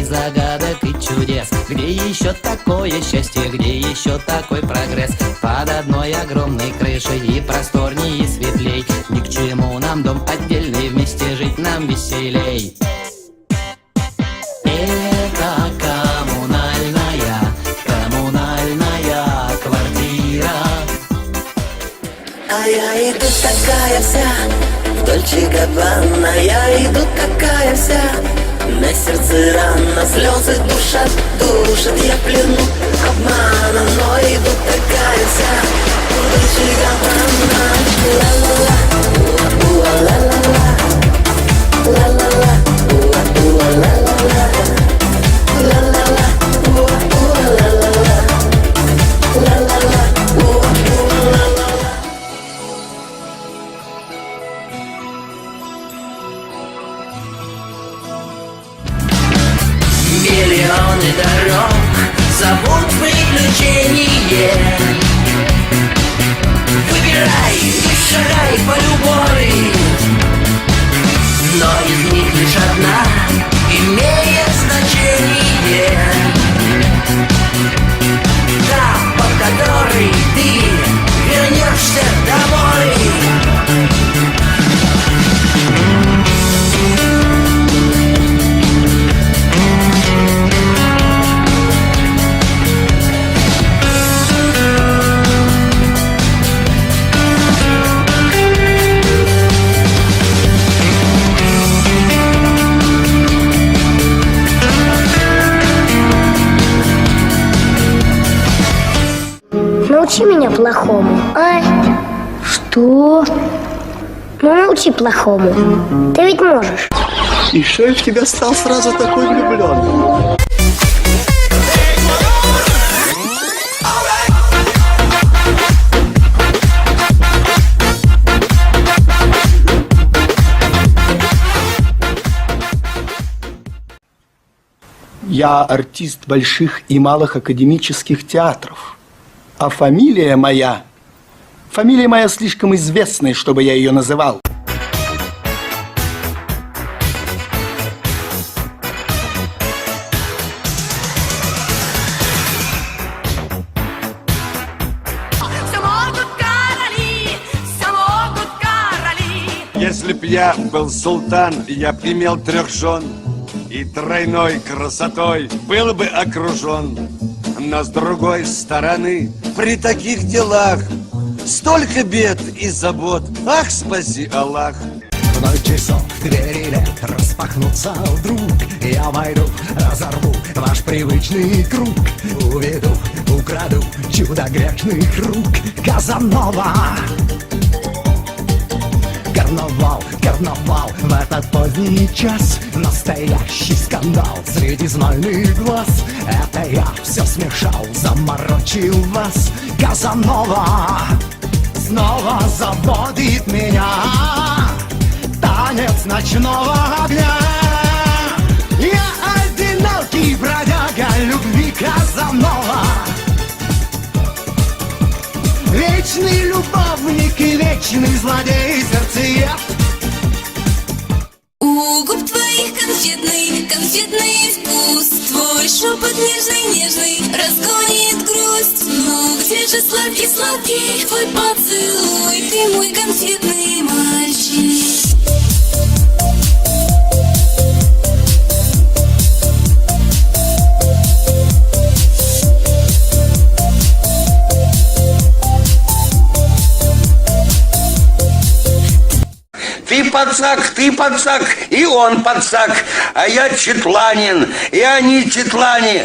загадок и чудес. Где еще такое счастье, где еще такой прогресс? Под одной огромной крышей и просторней, и светлей. Ни к чему нам дом отдельный, вместе жить нам веселей. Это коммунальная квартира. А я иду такая вся, Дольче Габбана, я иду такая вся. На сердце рана, слезы душат, я плену обмана, но иду такая вся, Дольче Габбана. Ла-ла-ла, уа-уа-ла-ла-ла, ла-ла-ла, уа-уа-ла-ла-ла, ла-ла-ла, уа-уа-ла-ла-ла, ла-ла-ла, уа-уа-ла-ла-ла. Миллионы дорог зовут приключение. Выбирай и шагай по любой, но из них лишь одна имеет значение. Та, по которой ты вернешься домой. Научи меня плохому, а? Что? Ну, научи плохому. Ты ведь можешь. И что я в тебя стал сразу такой влюбленный? Я артист больших и малых академических театров. А фамилия моя слишком известная, чтобы я ее называл. Если б я был султан, я б имел 3 жен, и тройной красотой был бы окружен. Но с другой стороны, при таких делах столько бед и забот, ах, спаси Аллах. В 0 часов двери лет распахнутся вдруг. Я войду, разорву ваш привычный круг. Уведу, украду чудо грешных рук. Казанова. Карнавал в этот поздний час. Настоящий скандал среди знойных глаз. Это я все смешал, заморочил вас. Казанова снова заводит меня. Танец ночного огня. Я одинокий бродяга любви, Казанова. Вечный любовник и вечный злодей сердцеед. У губ твоих конфетный вкус. Твой шепот нежный разгонит грусть. Ну где же сладкий твой поцелуй? Ты мой конфетный мальчик. Ты пацак, и он пацак, а я четланин, и они четлане.